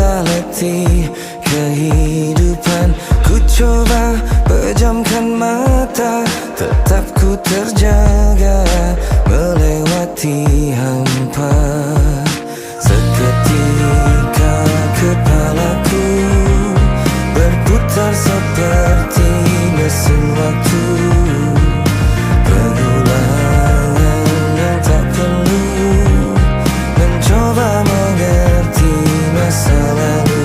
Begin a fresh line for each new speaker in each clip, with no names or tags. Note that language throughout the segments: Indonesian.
sudah letih kehidupan. Ku coba pejamkan mata, tetap ku terjaga melewati hampa. Seketika kepalaku berputar seperti mesin waktu. Pengulangan yang tak perlu mencoba mengerti masa lalu.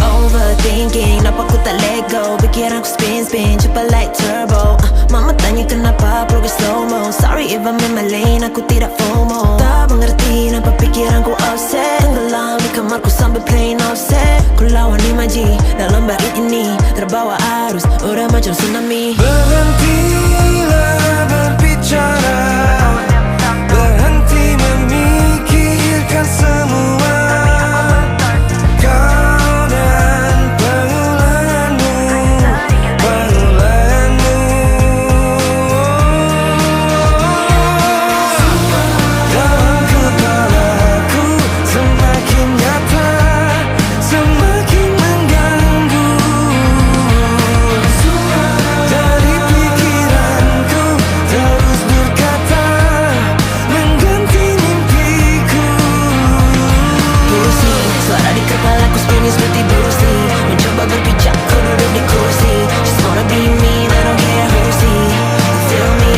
Overthinking, kenapa ku tak let go? Pikiranku spin cepat like turbo. Mama tanya kenapa progress slow mo. Sorry if I'm in my lane, aku tidak FOMO. Tak mengerti kenapa pikiranku offset. Tenggelam di kamarku sambil playing offset. Ku lawan imaji dalam bait ini, terbawa arus udah macam tsunami. Berhentilah berbicara, berhenti memikirkan semua. Seperti Bruce Lee, mencoba berpijak, ku duduk di kursi. Just wanna be me, I don't care who see. You feel me?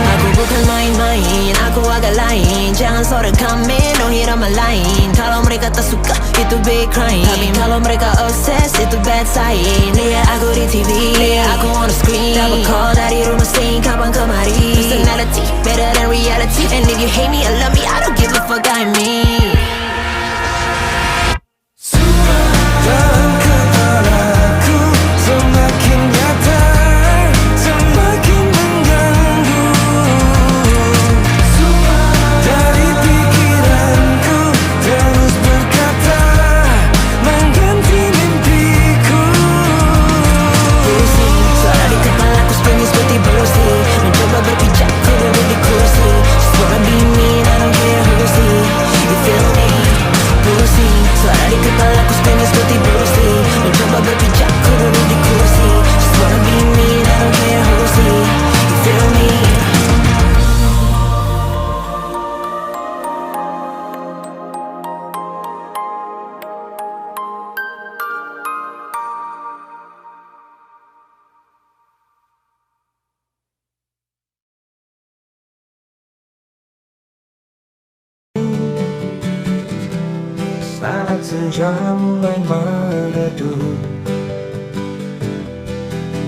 Aku bukan main-main, aku agak lain. Jangan sore kami, no hit on my line. Kalau mereka tak suka, itu big crime. Tapi kalau mereka obses, itu bad sign. Lihat aku di TV, lihat aku on the screen. Double call dari rumah sing, kapan kemari. Personality, better than reality. And if you hate me or love me, I don't give a fuck, I mean. Dalam kepalaku semakin nyata, semakin mengganggu. Dari pikiranku terus berkata, mengganti mimpiku. Pusing, suara di kepalaku spinning seperti Bruce Lee. Mencoba berpijak, ku duduk di kursi. Just wanna be me, I don't care who see. You feel me? Pusing, suara di kepalaku spinning seperti Bruce Lee. Mencoba berpijak, ku duduk di kursi. Just wanna be me, I don't care who see. You feel me? Saat senja mulai meredup,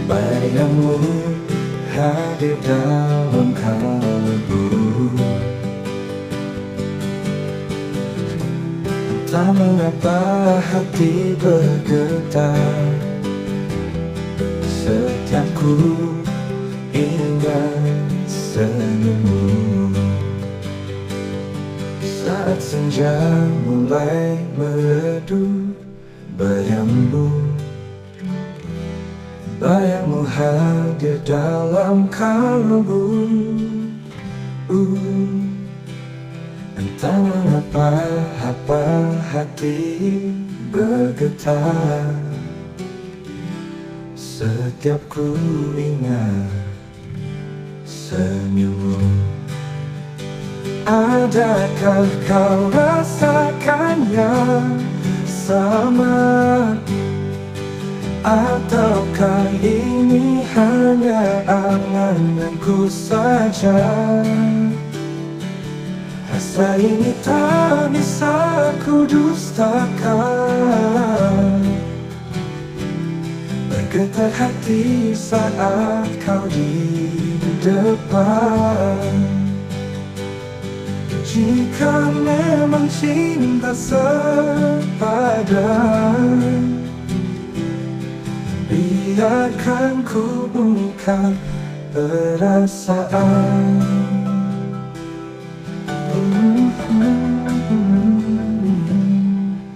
bayangmu hadir dalam kalbu. Tak mengapa hati bergetar, setiap ku ingat senyummu. Saat senja mulai meredup, bayangmu hadir dalam kalbu. Entah mengapa hati bergetar, setiap ku ingat senyummu. Adakah kau rasakannya sama? Ataukah ini hanya angan-anganku saja? Rasa ini tak bisa ku dustakan. Bergetar hati saat kau di depan.
Jika memang cinta sepadan, biarkan ku ungkap perasaan.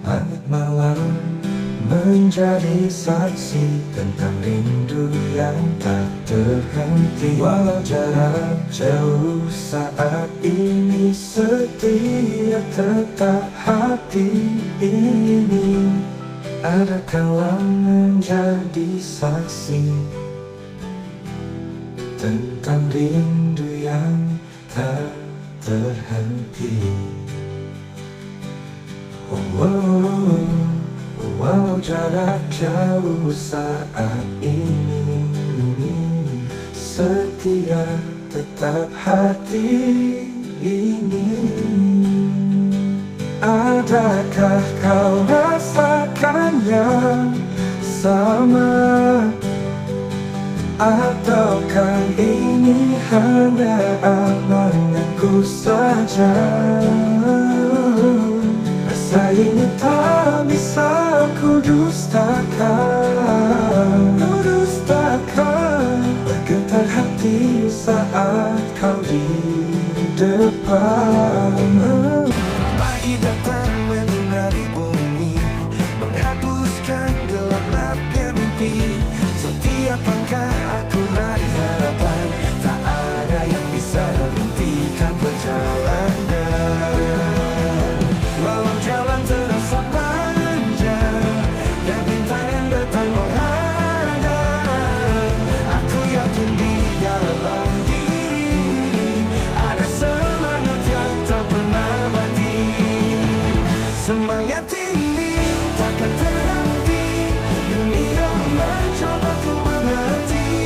Langit malam menjadi saksi tentang rindu yang tak terhenti. Walau jarak jauh saat ini, setia tetap hati ini adakanlah menjadi saksi tentang rindu yang tak terhenti. Walau jarak jauh saat ini, setia tetap hati ini. Adakah kau rasakan yang sama? Ataukah ini hanya angan-anganku saja? Rasa ini tak bisa ku dustakan. Bergetar hati saat kau di depan. Pagi datang menyinari bumi, menghapuskan gelap-gelapnya mimpi. Setiap langkah aku raih harapan, tak ada yang bisa hentikan perjalanan. Walau jalan terasa panjang dan bintang yang datang menghadang, aku yakin di dalam diri ada semangat yang tak pernah mati. Semangat ini takkan terhenti, dunia mencoba ku mengerti.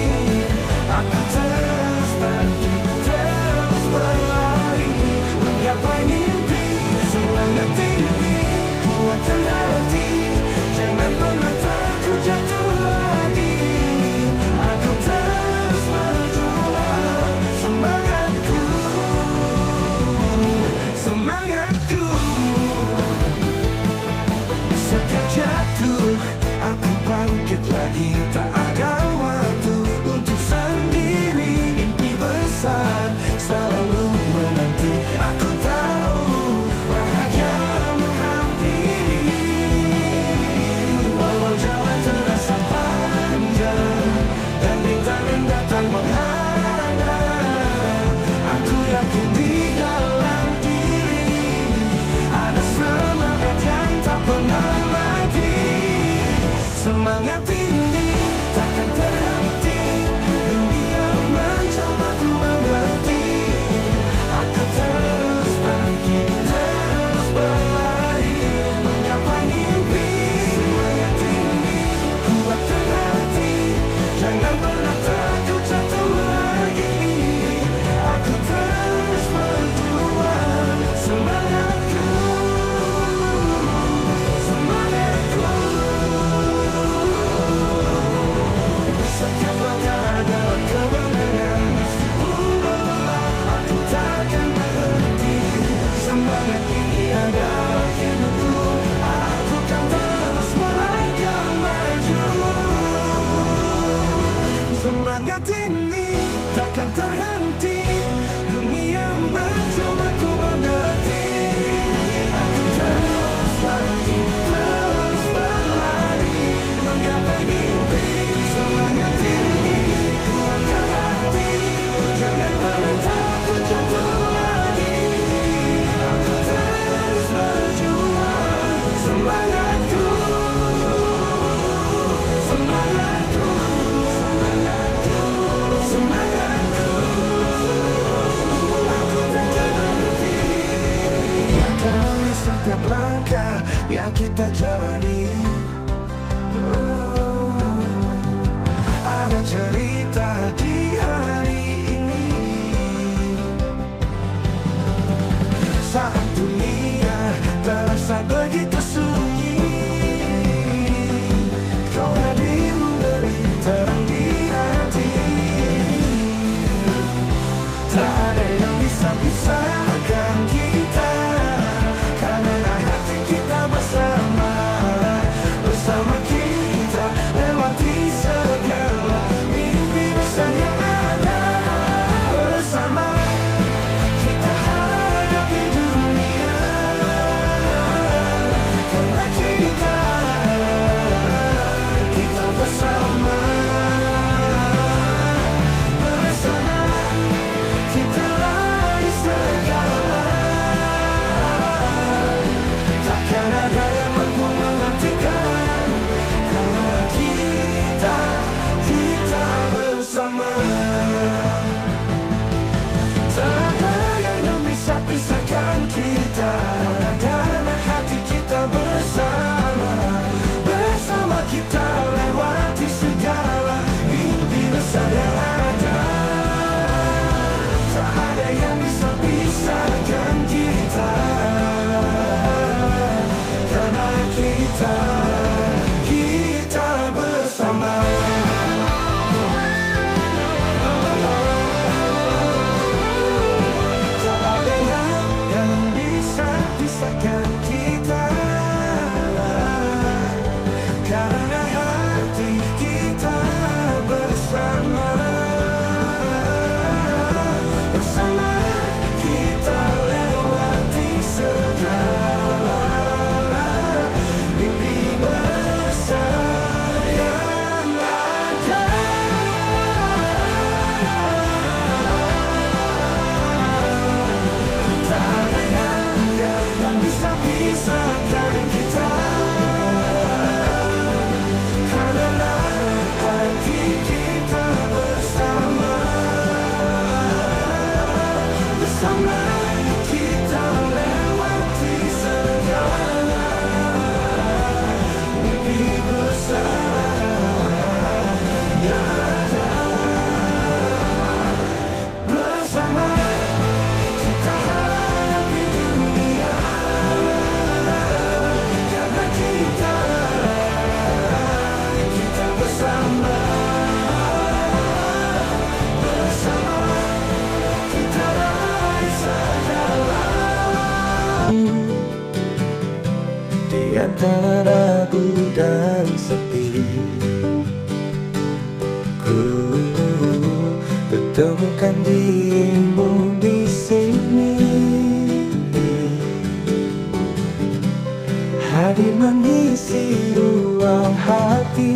mengisi ruang hati,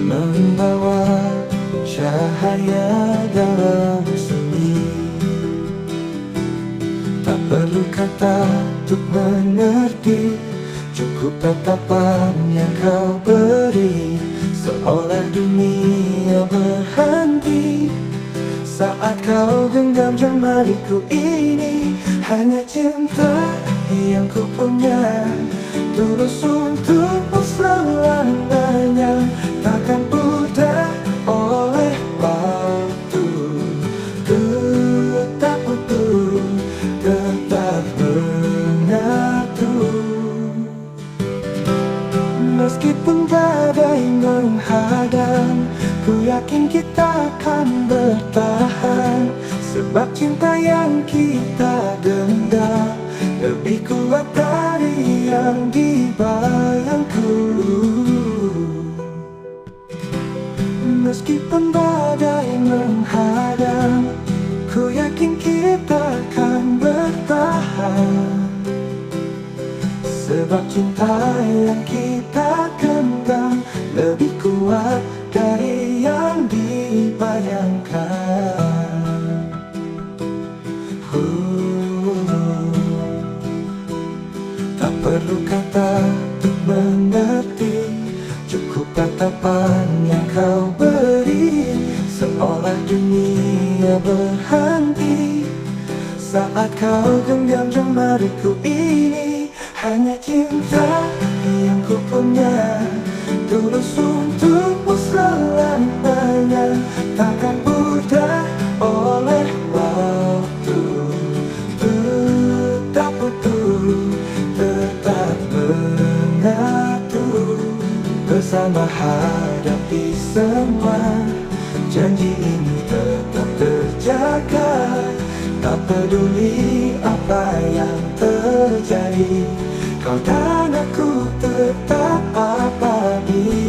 membawa cahaya dalam sunyi. Tak perlu kata untuk mengerti, cukup tatapan yang kau beri, seolah dunia berhenti saat kau genggam jemariku ini. Hanya cinta yang ku punya, tulus untukmu selamanya, takkan pudar oleh waktu. Tetap utuh, tetap menyatu. Meskipun badai menghadang, ku yakin kita akan bertahan, sebab cinta yang kita genggam lebih kuat dari yang dibayangku. Meskipun badai menghadang, ku yakin kita akan bertahan, sebab cinta yang kita genggam lebih kuat dari yang dibayangkan. Tak perlu kata untuk mengerti, cukup tatapan yang kau beri, seolah dunia berhenti saat kau genggam jemariku ini. Hanya cinta yang ku punya, tulus untukmu selamanya, takkan pudar oleh waktu. Tetap utuh, tetap menyatu, bersama hadapi semua. Janji ini tetap terjaga, tak peduli apa yang terjadi, kau dan aku tetap abadi.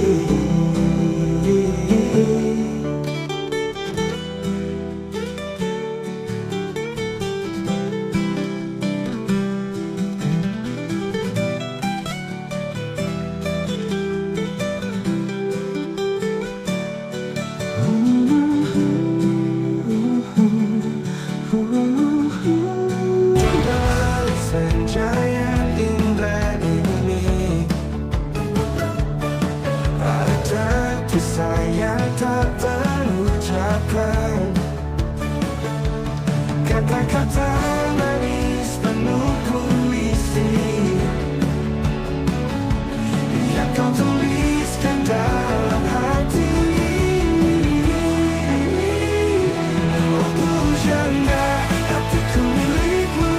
Senja yang indah ini, ada kisah yang tak terucapkan, kata-kata manis penuh puisi yang kau tuliskan dalam hati. Oh pujangga, hatiku milikmu,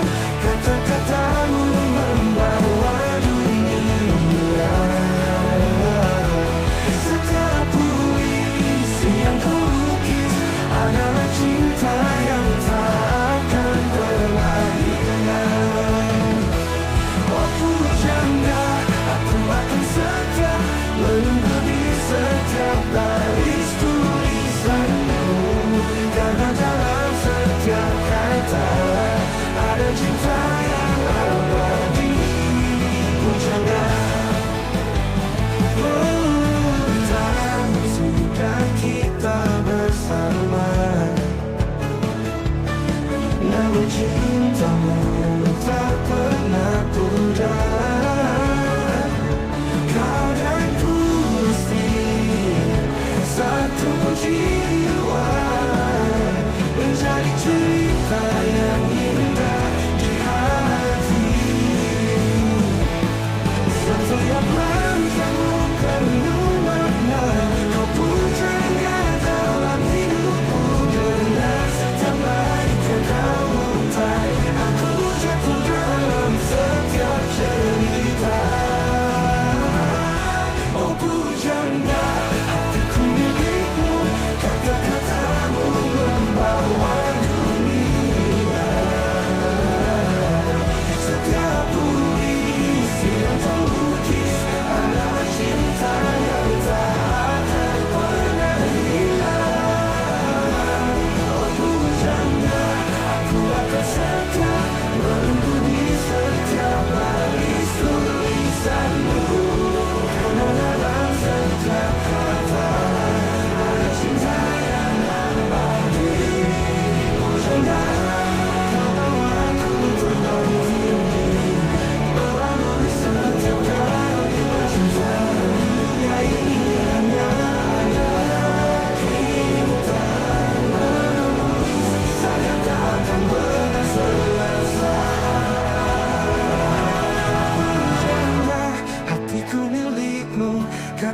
kata-katamu membawa dunia. Setiap puisi yang ku lukis adalah cinta yang tak akan pernah hilang. Oh pujangga, aku akan setia menunggu di setiap baris tulisanmu, karena dalam setiap kata ada cinta yang abadi. Pujangga, tak sudah kita bersama, namun cintamu tak pernah pudar. Kau dan ku mesti satu jiwa, menjadi cerita yang indah di hati. Setiap langkahmu penuh makna, kau pujangga dalam hidupku. Dengan setiap baik yang kau untai, aku jatuh dalam setiap cerita. Oh pujangga, hatiku milikmu, kata-katamu membawa dunia. Setiap puisi yang terlukis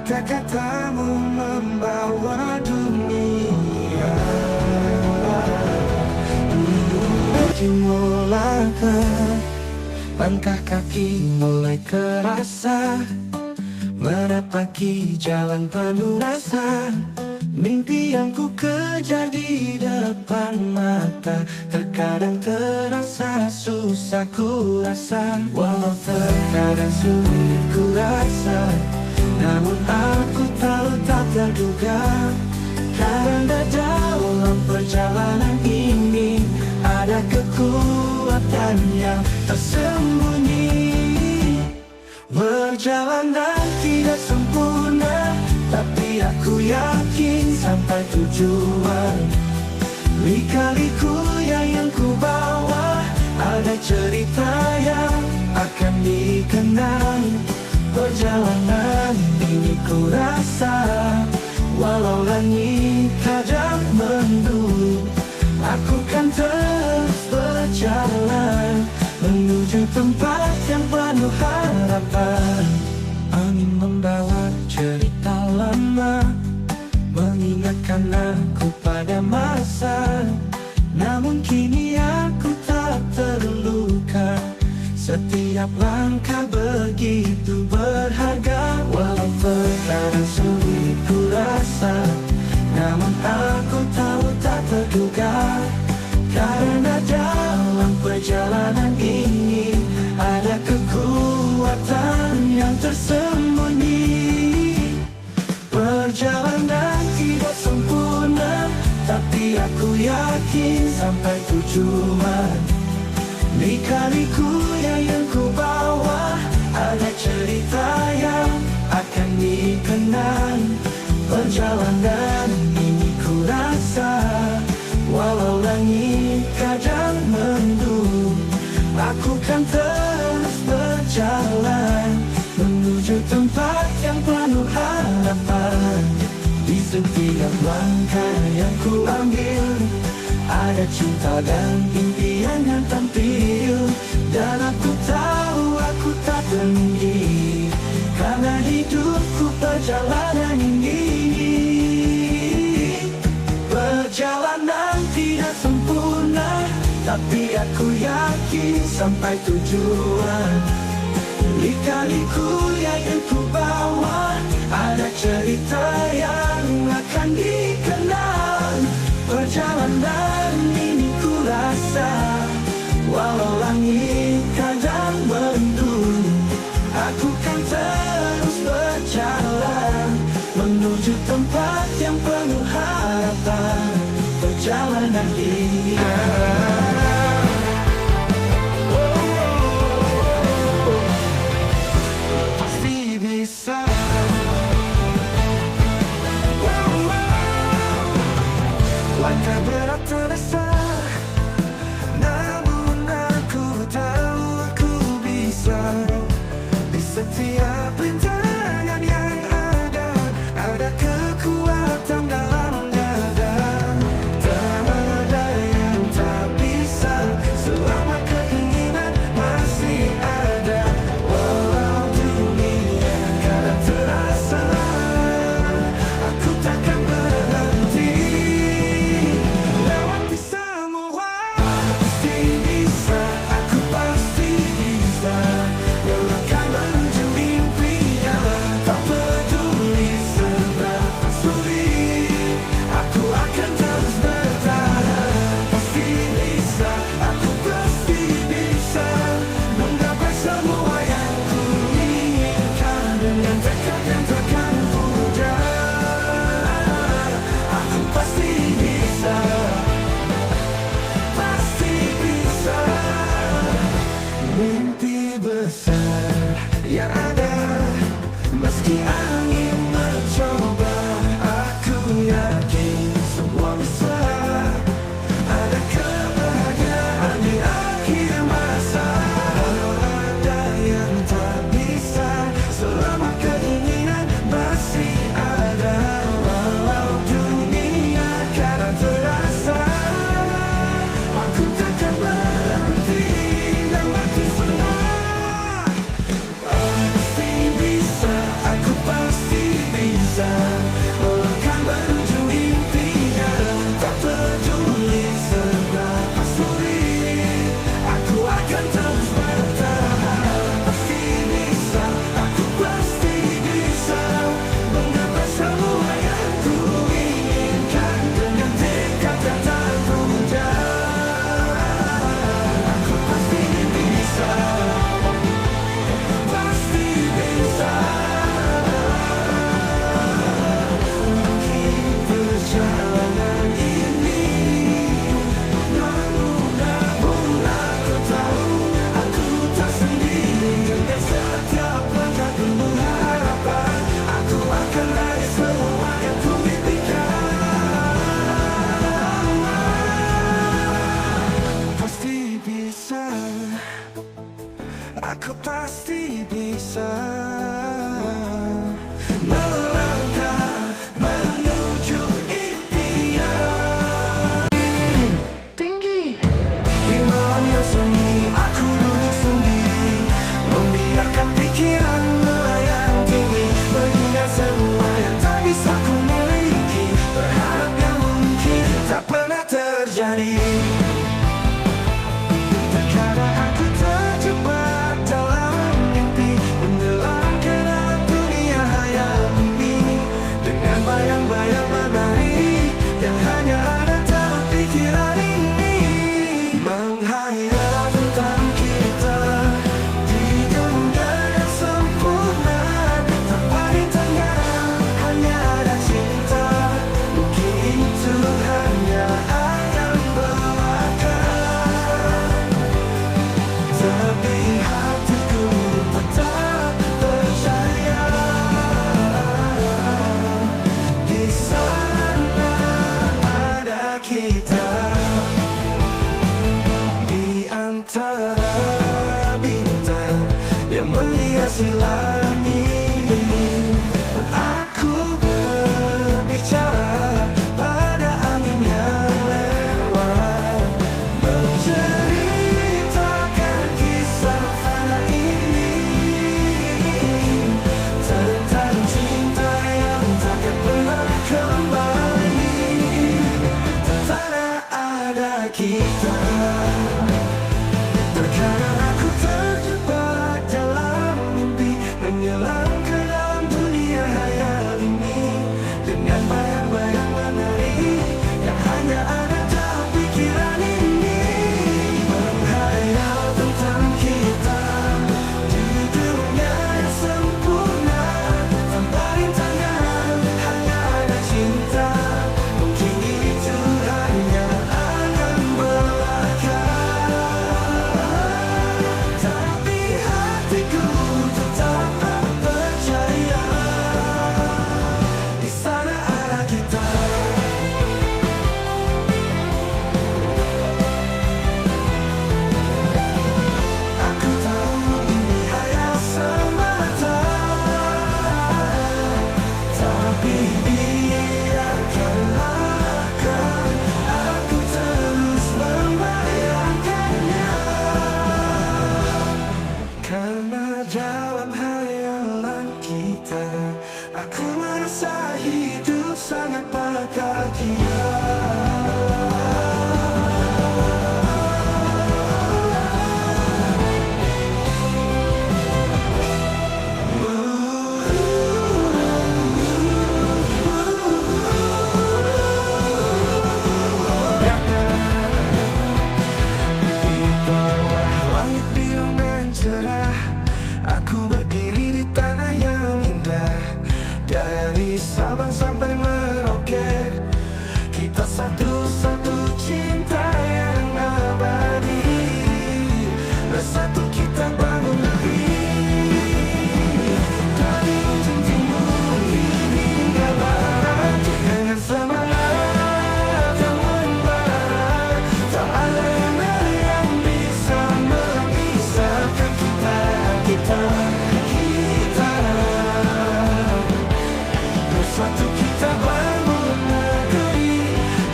Kata-katamu membawa dunia dimulakan, langkah kaki mulai kerasa, menapaki jalan penuh rasa. Mimpi yang ku kejar di depan mata terkadang terasa susah ku rasa. Walau terkadang sulit ku rasa, namun aku tahu tak terduga. Karena dalam perjalanan ini ada kekuatan yang tersembunyi. Perjalanan tidak sempurna, tapi aku yakin sampai tujuan. Lika-liku yang ku bawa, ada cerita yang akan dikenang. Perjalanan ini ku rasa, walau langit kadang mendung, aku kan terus berjalan menuju tempat yang penuh harapan. Angin membawa cerita lama, mengingatkan aku pada masa. Namun kini aku tak terluka, setiap langkah begitu berharga. Walau terkadang sulit ku rasa, namun aku tahu tak terduga. Karena dalam perjalanan ini ada kekuatan yang tersembunyi. Perjalanan tidak sempurna, tapi aku yakin sampai tujuan. Lika-liku yang ku bawa, ada cerita yang akan dikenang. Perjalanan ini ku rasa, walau langit kadang mendung, aku kan terus berjalan menuju tempat yang penuh harapan. Di setiap langkah yang ku ambil, ada cinta dan impian yang tampil. Dan aku tahu aku tak tinggi, karena hidupku perjalanan ini. Perjalanan tidak sempurna, tapi aku yakin sampai tujuan. Lika-liku yang ku bawa, ada cerita yang akan dikenang. Perjalanan ini ku rasa, walau langit kadang mendung, aku kan terus berjalan menuju tempat yang penuh harapan. Perjalanan ini pasti bisa. Langkah berat terasa, namun aku tahu aku bisa. Di setiap rintangan yang ada kekuatan dalam dada. Tak ada yang tak bisa, selama keinginan masih ada. Walau dunia kadang terasa, aku takkan berhenti. Lewati semua, pasti bisa, aku pasti bisa. Melangkah menuju impian, tak peduli seberapa sulit, aku akan terus bertahan. Pasti bisa, aku pasti bisa menggapai semua yang ku inginkan. Dengan tekad yang takkan pudar, aku pasti bisa, pasti bisa. Mimpi besar yang ada, meski angin mencoba, aku yakin semua bisa. Ada kebahagiaan di akhir masa. Ada yang tak bisa, selama keinginan masih ada. Walau dunia kadang terasa, aku takkan berhenti. Lewati semua, pasti bisa, aku pasti kaki. Aku berdiri di tanah yang indah, dari Sabang sampai Merauke. Kita satu-satu cinta yang abadi, bersatu kita bangun negeri. Dari ujung timur hingga barat, dengan semangat yang membara, tak ada yang bisa memisahkan kita. Bersatu kita bangun negeri,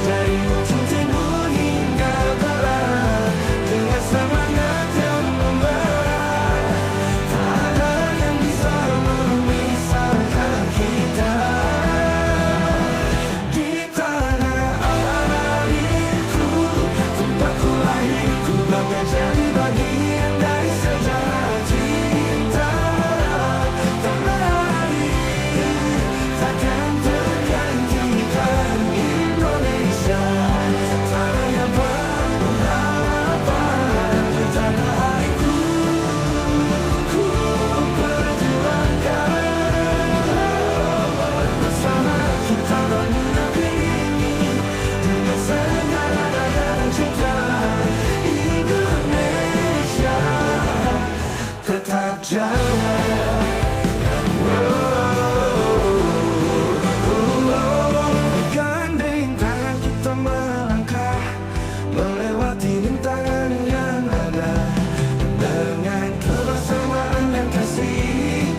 dari ujung timur hingga barat, dengan semangat yang membara, tak ada yang bisa memisahkan kita. Di tanah airku, tempatku lahir, ku bangga jadi bagian dari sejarah. Tetap jaya. Gandeng tangan kita melangkah, melewati rintangan yang ada. Dengan kebersamaan dan kasih,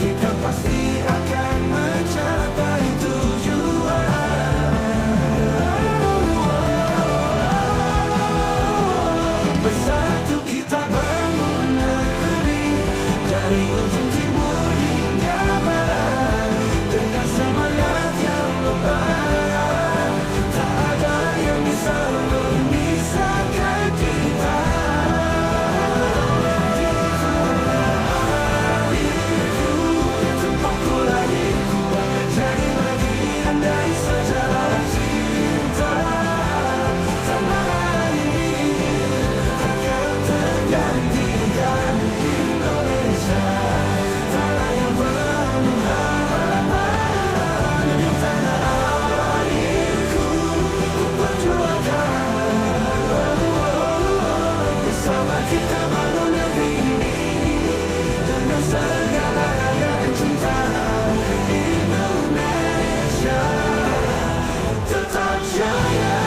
kita pasti akan mencapai tujuan. Bersatu kita bangun negeri, dari ujung timur hingga barat, dengan semangat yang membara, tak ada yang bisa memisahkan kita. Di tanah airku, tempatku lahir, ku bangga jadi bagian dari sejarah cinta. Tanah air takkan tergantikan Indonesia, tanah yang penuh harapan. Di tanah airku, ku perjuangkan, bersama kita bangun negeri ini, dengan segala gaya cinta. Indonesia tetap jaya.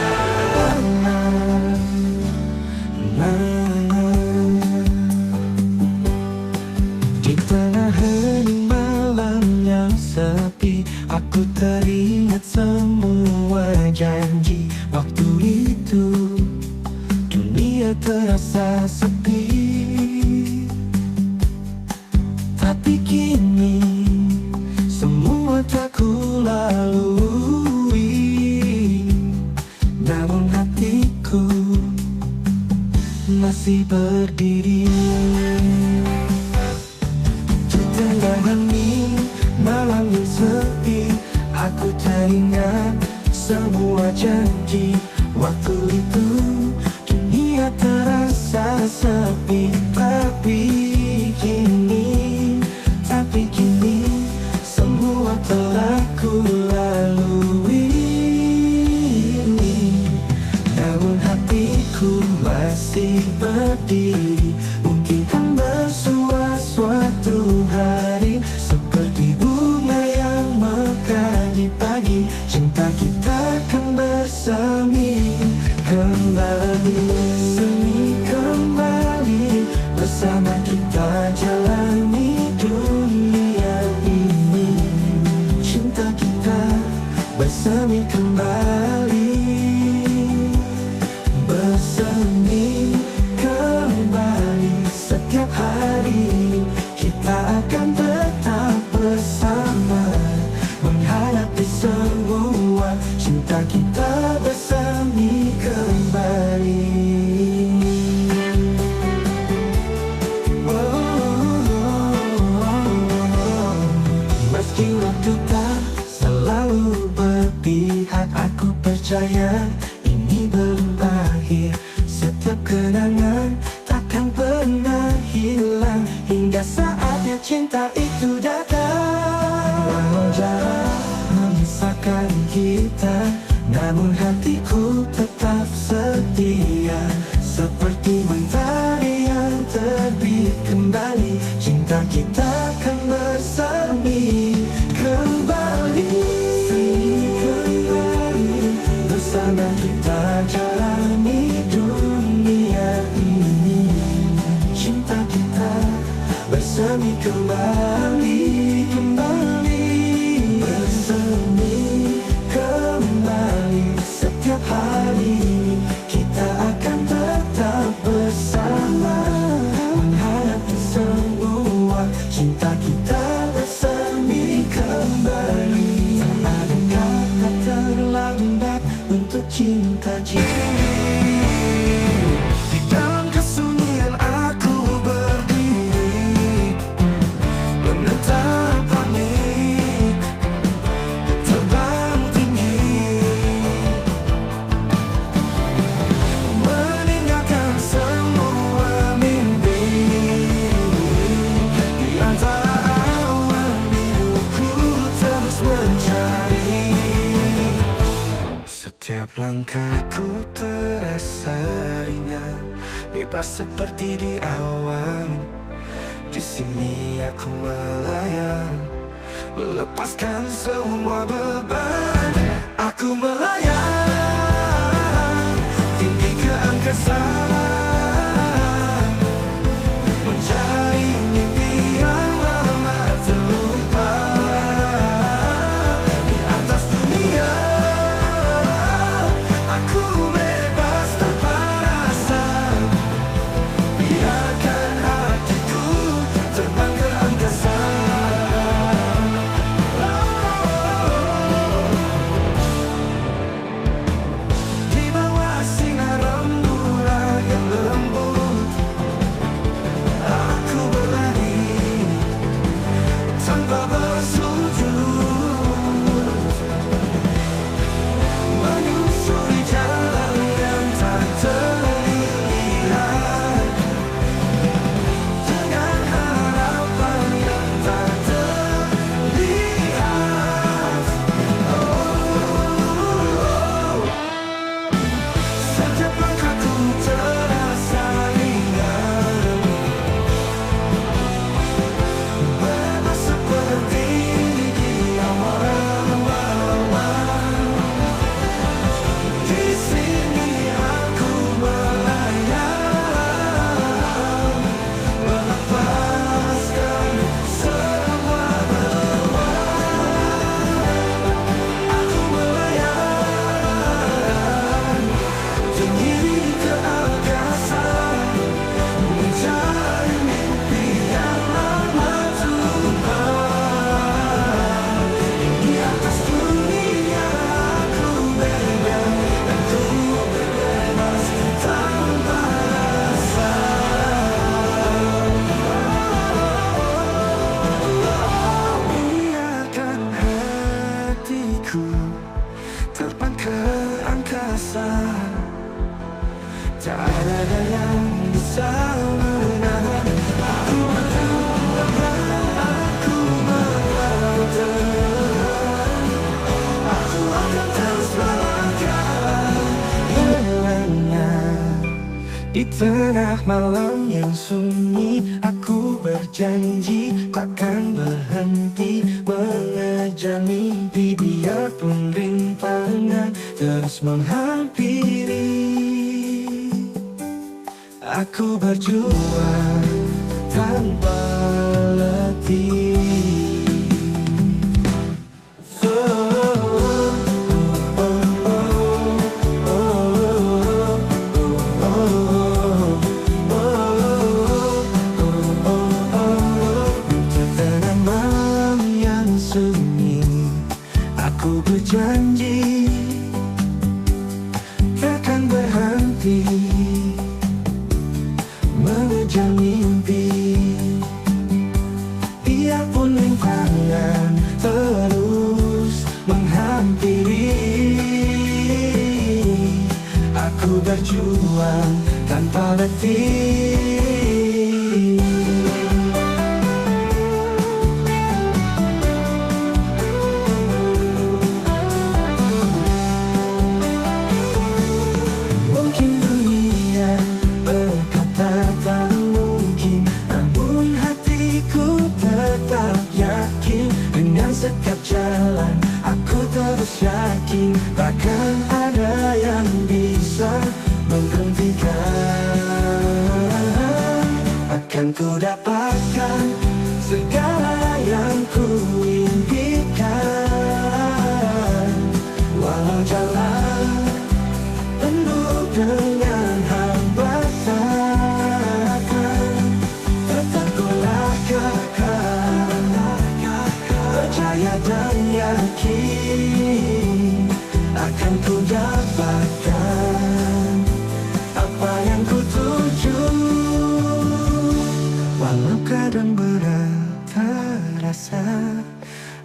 Di tengah hening malam yang sepi, aku teringat semua janji. Waktu itu dunia terasa sepi, tapi kini semua tak ku lalui. Namun hatiku masih berdiri. Di tengah hening malam yang sepi, aku teringat semua janji. Waktu itu dunia terasa sepi, tapi kini semua telah ku lalui. Namun hatiku masih berdiri, mungkin kan bersua suatu hari, seperti bunga yang mekar di pagi. Cinta kita kan bersemi kembali, bersama kita jalani dunia ini. Cinta kita bersemi kembali, bersemi kembali. Setiap hari kita akan tetap bersama, menghadapi semua. Meski waktu tak selalu berpihak, aku percaya ini belum berakhir. Setiap kenangan takkan pernah hilang hingga saatnya cinta itu datang. Walau jarak memisahkan kita, namun hatiku tetap setia. Seperti mentari yang terbit kembali, cinta kita akan bersemi kembali. Bersama kita jalani dunia ini, cinta kita bersemi kembali, bersemi kembali. Setiap hari kita akan tetap bersama, menghadapi semua, cinta kita bersemi kembali. Tak ada kata terlambat untuk cinta-cinta. Di dalam kesunyian aku berdiri, menentang panik, terbang tinggi, meninggalkan semua mimpi. Di antara awan biruku terus mencari. Setiap langkahku terasa ringan, bebas seperti di awan. Di sini aku melayang, melepaskan semua beban. Aku melayang tinggi ke angkasa, mencari mimpi yang lama terlupa. Di atas dunia aku bebas tanpa rasa. Biarkan hatiku terbang ke angkasa. Di bawah sinar rembulan yang lembut, aku berlari tanpa bersujud, menyusuri jalan yang tak terlihat, dengan harapan yang tak terlihat. Setiap langkahku terasa ringan, bebas seperti di awan. Di sini aku melayang, melepaskan semua beban. Aku melayang tinggi ke angkasa, mencari mimpi yang lama tumpah. Di atas dunia aku bebas, aku bebas tanpa rasa. Biarkan hatiku terbang ke angkasa, tak ada yang bisa menahan. Aku akan terus melangkah. Hilangnya di tengah malam yang sunyi, aku berjanji takkan berhenti mengejar mimpi. Biarpun rintangan terus menghampiri, aku berjuang tanpa letih. Tengah malam yang sunyi, aku berjanji takkan berhenti mengejar mimpi. Biarpun rintangan berjuang tanpa letih. Mungkin dunia berkata tak mungkin, namun hatiku tetap yakin. Dengan setiap jalan aku terus yakin, takkan ada yang bisa menghentikan. Akan ku dapatkan segala yang ku impikan, walau jalan penuh dengan hambatan. Tetap ku langkahkan, percaya dan yakin akan ku dapatkan apa yang ku tuju. Walau kadang berat terasa,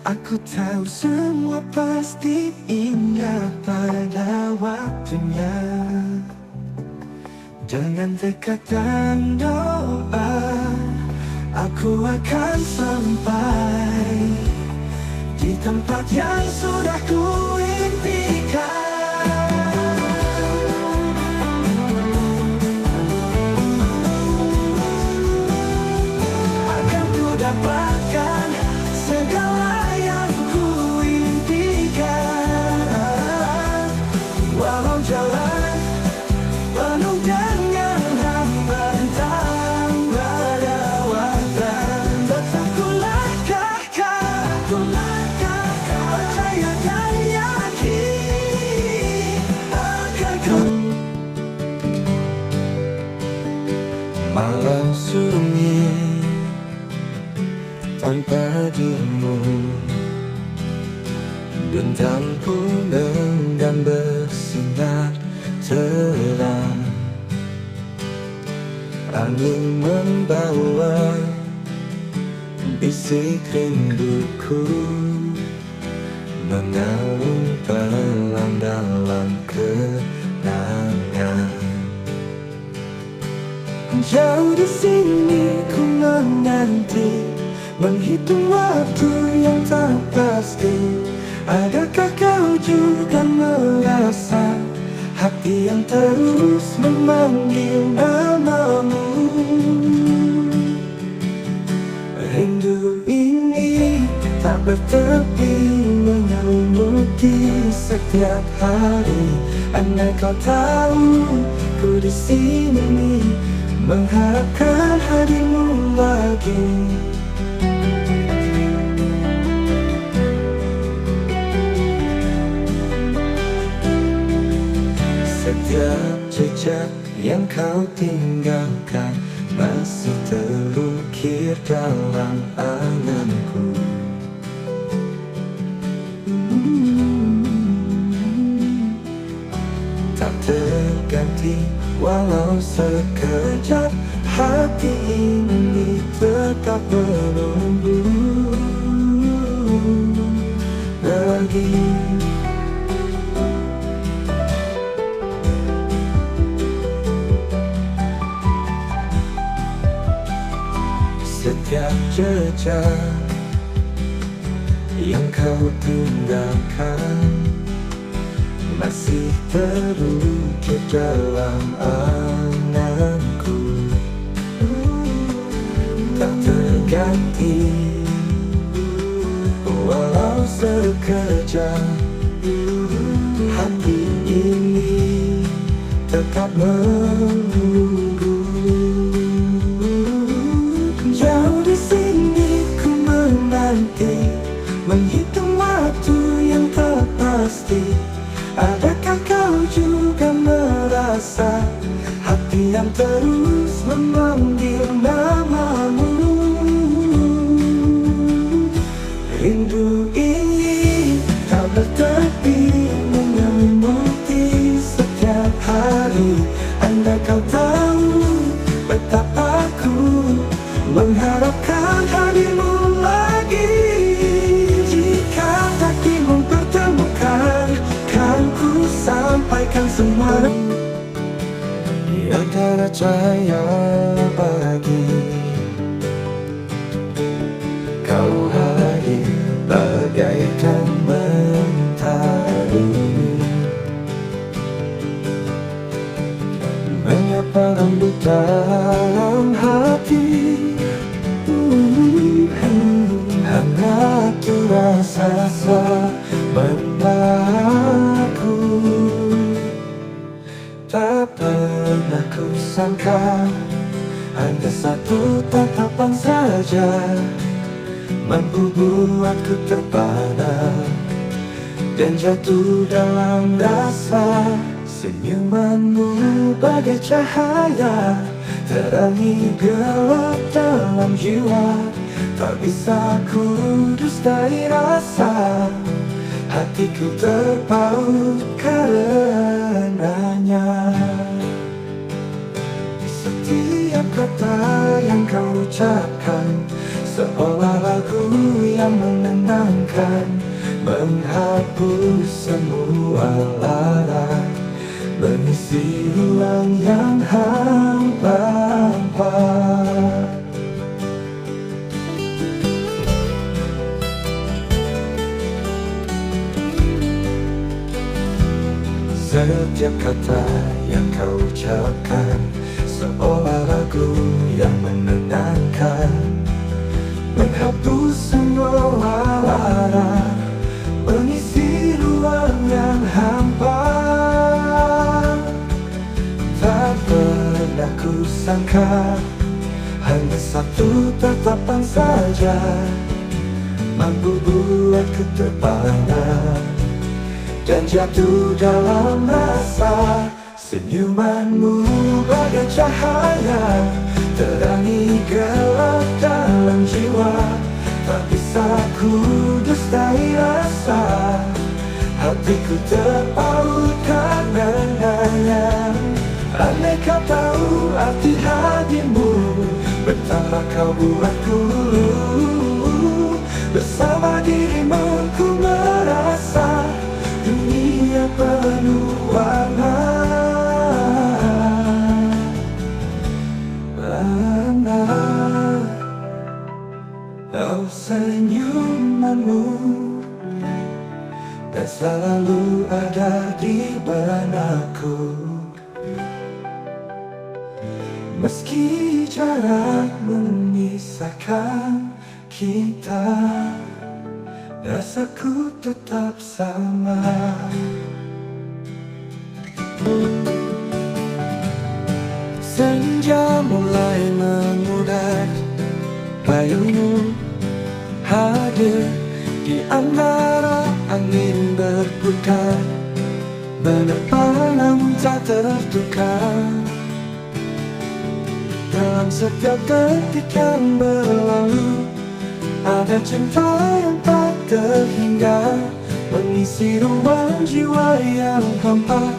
aku tahu semua pasti indah pada waktunya. Dengan tekad dan doa, aku akan sampai di tempat yang sudah ku impikan. Akan ku dapatkan segala yang ku impikan, walau jalan penuh dengan hambatan berlewatan. Tetap ku langkahkan, percaya dan yakin akan ku. Malam sunyi tanpa dirimu, bintang pun enggan bersinar terang. Angin membawa bisik rinduku, mengalun pelan dalam kenangan. Jauh di sini ku menanti, menghitung waktu yang tak pasti. Adakah kau juga merasa hati yang terus memanggil namamu? Rindu ini tak bertepi, menyelimuti setiap hari. Andai kau tahu ku di sini mengharapkan hadirmu lagi. Setiap jejak yang kau tinggalkan masih terukir dalam anganku. Tak terganti walau sekejap, hati ini tetap menunggu lagi. Setiap jejak yang kau tinggalkan masih terukir dalam anganku. Tak terganti walau sekejap, hati ini tetap menunggu. Jauh di sini ku menanti, menghitung waktu yang tak pasti. Adakah kau juga merasa hati yang terus memanggil namamu? Rindu ini tak bertepi, menyelimuti setiap hari. Andai kau tahu betapa aku mengharapkan hadirmu lagi. Jika takdir mempertemukan, kan ku sampaikan semua. ada cahaya pagi. Kau hadir bagaikan mentari, menyapa lembut dalam hati. Hangat rasa sebenarku, tak pernah ku sangka hanya satu tatapan saja mampu buatku terpana dan jatuh dalam rasa. Senyumanmu bagai cahaya terangi gelap dalam jiwa. Tak bisa ku dustai rasa hatiku terpaut karenanya. Di setiap kata yang kau ucapkan seolah lagu yang menenangkan, menghapus semua lara, mengisi ruang yang hampa. Setiap kata yang kau ucapkan seolah lagu yang menenangkan, menghapus semua lara, mengisi ruang yang hampa. Tak pernah ku sangka hanya satu tatapan saja mampu buatku terpana dan jatuh dalam rasa. Senyumanmu bagai cahaya terangi gelap dalam jiwa. Tak bisa ku dustai rasa hatiku terpaut karenanya. Andai kau tahu arti hadirmu, betapa kau buatku luluh. Bersama dirimu ku merasa dunia penuh warna. Oh, senyumanmu dan selalu ada di benakku. Meski jarak memisahkan kita, rasaku tetap sama. Senja mulai memudar, bayangmu hadir di antara angin berputar, menerpa namun tak tertukar. Dalam setiap detik yang berlalu ada cinta yang tak terhingga, mengisi ruang jiwa yang hampa.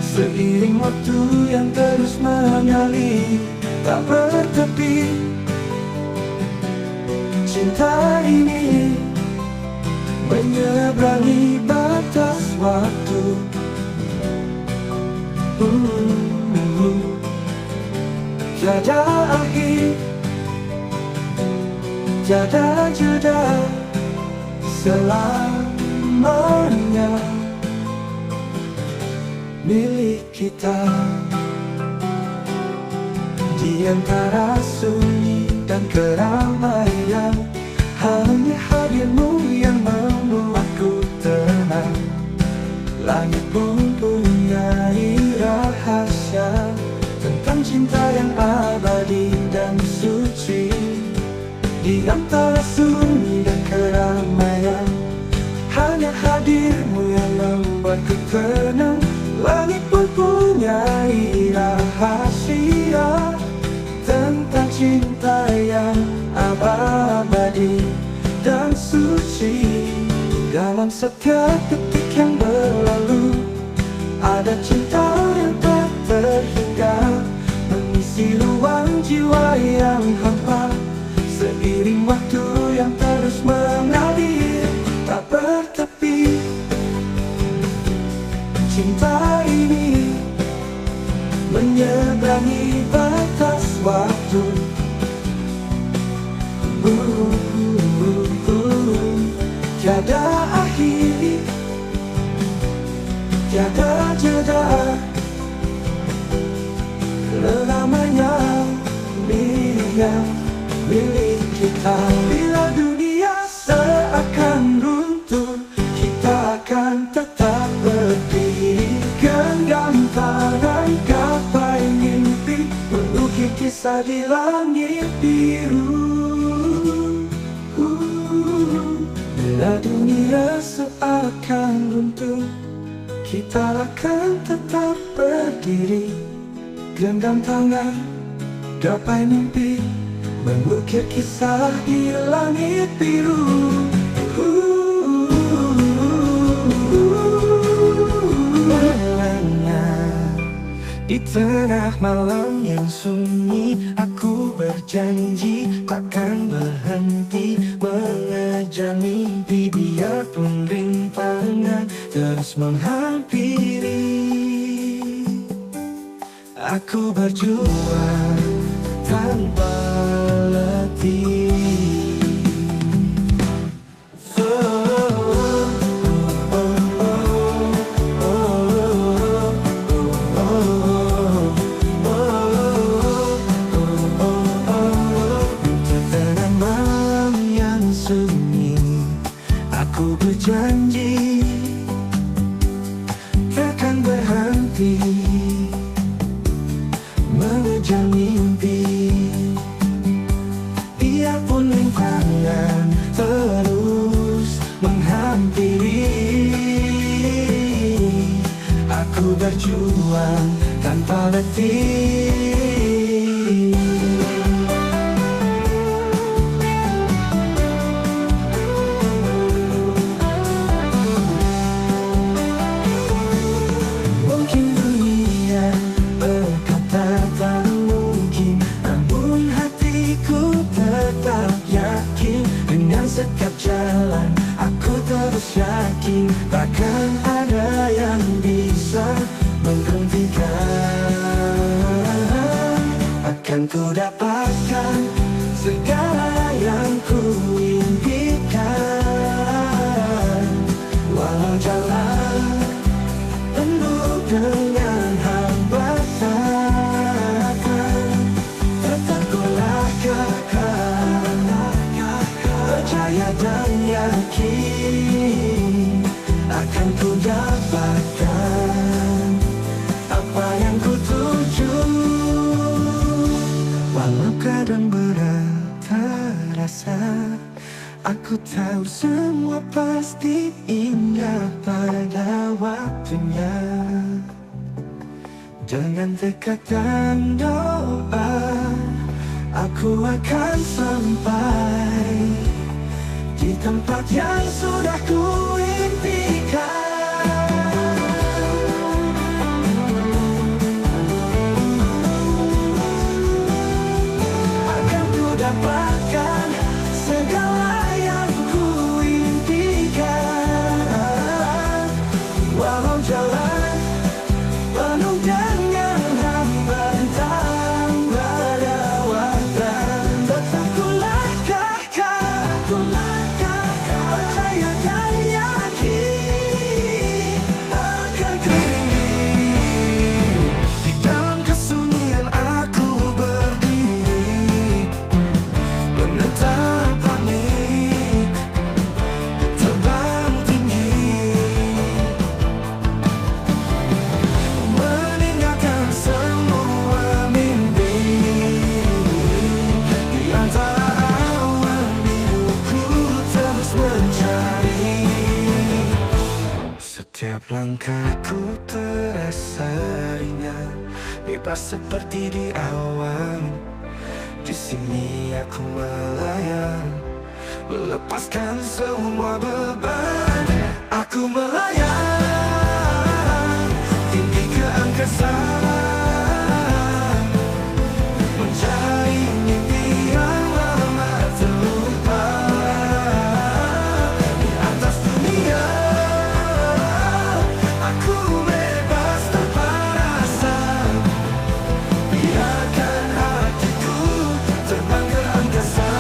Seiring waktu yang terus mengalir tak bertepi, cinta ini menyeberangi batas waktu. Tiada akhir, tiada jeda, selamanya milik kita. Di antara sunyi dan keramaian, hanya hadirmu yang membuatku tenang. Langit mempunyai rahasia tentang cinta yang abadi dan suci. Di antara sunyi dan keramaian, hanya hadirmu yang membuatku tenang. Langit mempunyai rahasia tentang cinta yang abadi dan suci. Dalam setiap detik yang berlalu ada cinta yang tak terhingga, mengisi ruang jiwa yang hampa. Seiring waktu yang terus mengalir tak bertepi, cinta ini menyeberangi tiada akhir, tiada jeda, lamanya milik kita. Bila dunia seakan runtuh, kita akan tetap berdiri. Genggam tangan, gapai mimpi, melukis kisah di langit biru. Bila dunia seakan runtuh, kita akan tetap berdiri. Genggam tangan, gapai mimpi, mengukir kisah di langit biru. Di tengah malam yang sunyi, aku berjanji takkan berhenti mengejar mimpi. Biarpun rintangan terus menghampiri, aku berjuang tanpa letih. Aku berjanji takkan berhenti mengejar mimpi. Biarpun rintangan terus menghampiri, aku berjuang tanpa letih. Setiap jalan aku terus yakin, takkan ada yang bisa menghentikan. Akan ku dapatkan segala yang ku impikan. Walau jalan penuh dengan hambatan, tetap ku langkahkan. Percaya dan yakin akan ku dapatkan apa yang ku tuju. Walau kadang berat terasa, aku tahu semua pasti indah pada waktunya. Dengan tekad dan doa, aku akan sampai di tempat yang sudah ku impikan. Akan ku dapatkan segala yang ku impikan. Walau jalan penuh dengan hambatan, berlewatan, tetap ku langkahkan. Percaya dan yakin akan keringin. Di dalam kesunyian aku berdiri, menentang panik, terbang tinggi, meninggalkan semua mimpi. Di antara awan biruku terus mencari. Setiap langkahku terasa ringan, bebas seperti di awan. Di sini aku melayang, melepaskan semua beban. Aku melayang tinggi ke angkasa, mencari mimpi yang lama terlupa. Di atas dunia aku bebas tanpa rasa. Biarkan hatiku terbang ke angkasa.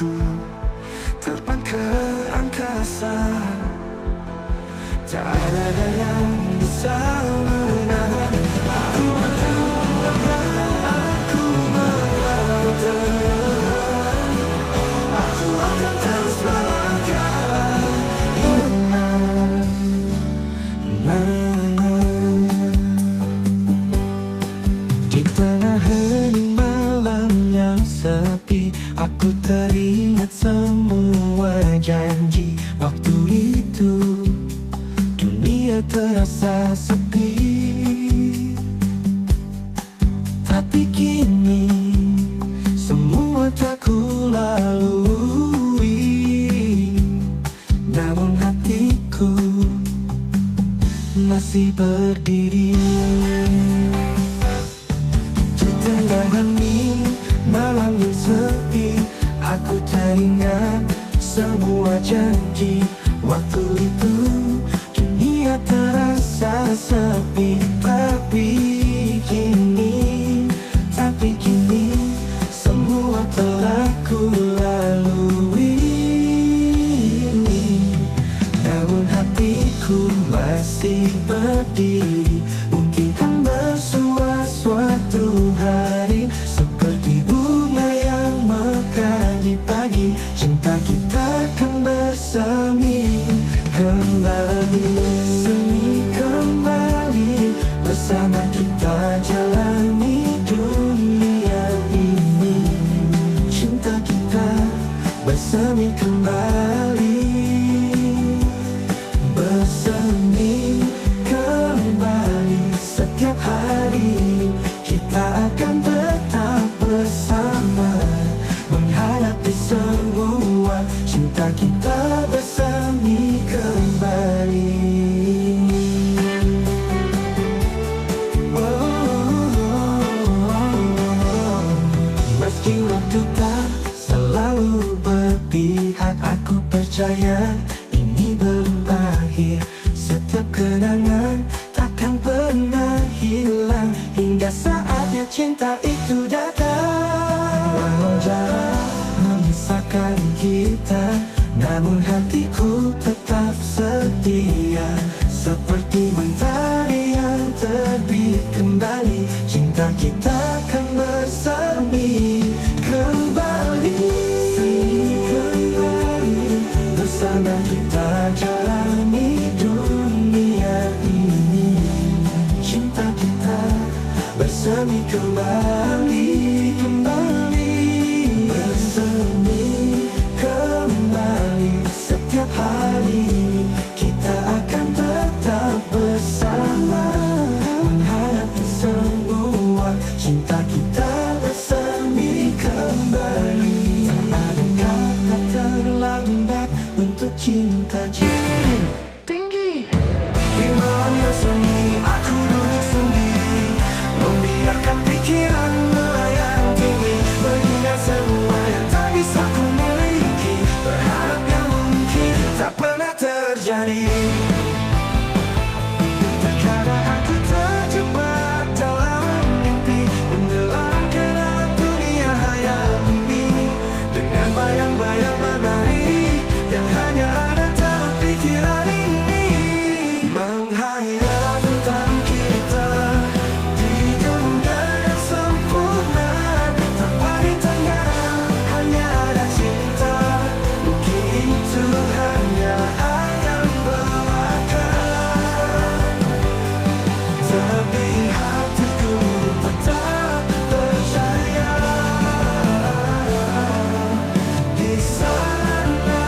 aku terbang ke angkasa. Tak ada yang bisa menahan aku. Aku melangkah, aku akan terus melangkah. Di tengah hening malam yang sepi, aku teringat semua janji. Waktu itu dunia terasa sepi, tapi kini semua tak ku lalui. Namun hatiku masih berdiri. Di tengah hening malam yang sepi, aku teringat semua janji. Waktu itu dunia terasa sepi, tapi kini semua telah ku lalui. Namun hatiku masih berdiri. Mungkin kan bersua suatu hari, seperti bunga yang mekar di pagi. Cinta kita kan bersemi kembali. Semi kembali, bersama kita jalani dunia ini. Cinta kita bersemi kembali. Bersemi kembali setiap hari. Kita akan tetap bersama menghadapi semua. Cinta kita bersemi kembali. Meski waktu tak selalu berpihak, aku percaya ini belum akhir. Setiap kenangan takkan pernah hilang, hingga saatnya cinta itu datang. Walau jarak memisahkan kita, namun hatiku tetap setia. Seperti mentari yang terbit kembali, cinta kita akan bersemi kembali. Bersama kita jalani dunia ini. Cinta kita bersemi kembali. Bersemi kembali setiap hari. Kita akan tetap bersama menghadapi semua. Cinta kita bersemi kembali. Tak ada kata terlambat untuk cinta tinggi. Di mana sunyi aku duduk sendiri, membiarkan pikiran melayang tinggi, mengingat semua yang tak bisa ku miliki. Berharap yang mungkin tak pernah terjadi. Terkadang aku terjebak dalam mimpi, menyelam ke dalam dunia hayal ini, dengan bayang-bayang menari yang hanya ada dalam pikiran ini. Menghayal tentang kita di dunia yang sempurna, tanpa rintangan hanya ada cinta. Mungkin itu hanya yang belaka, tapi hatiku tetap percaya. Di sana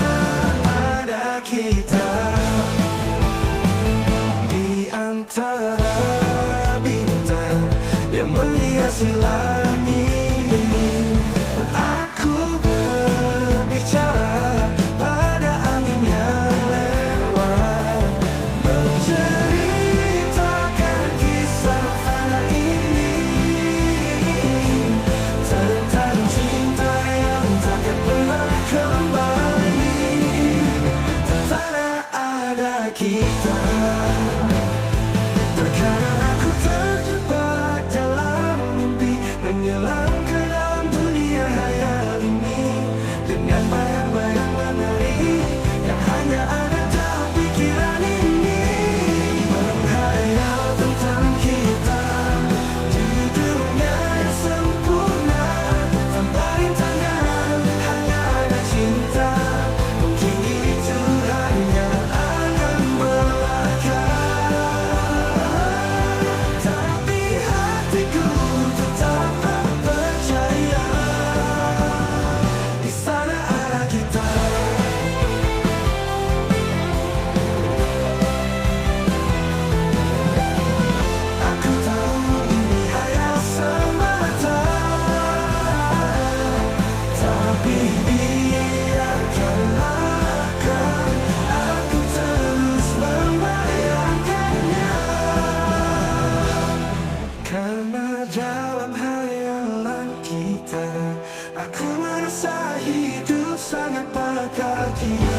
ada kita, di antara bintang yang menghiasi langit. Aku berbicara pada angin yang lewat, menceritakan kisah fana ini, tentang cinta yang takkan pernah kembali. Tanah hanya ada dalam pikiran ini. Menghayal tentang kita di dunia yang sempurna, tanpa rintangan, hanya ada cinta. Mungkin itu hanya akan belaka, tapi hatiku tetap percaya di sana arah kita. Aku tahu ini hayal semata, tapi biarkanlah aku terus membayangkannya. Karena dalam hayalan kita, aku merasa hidup sangat bahagia.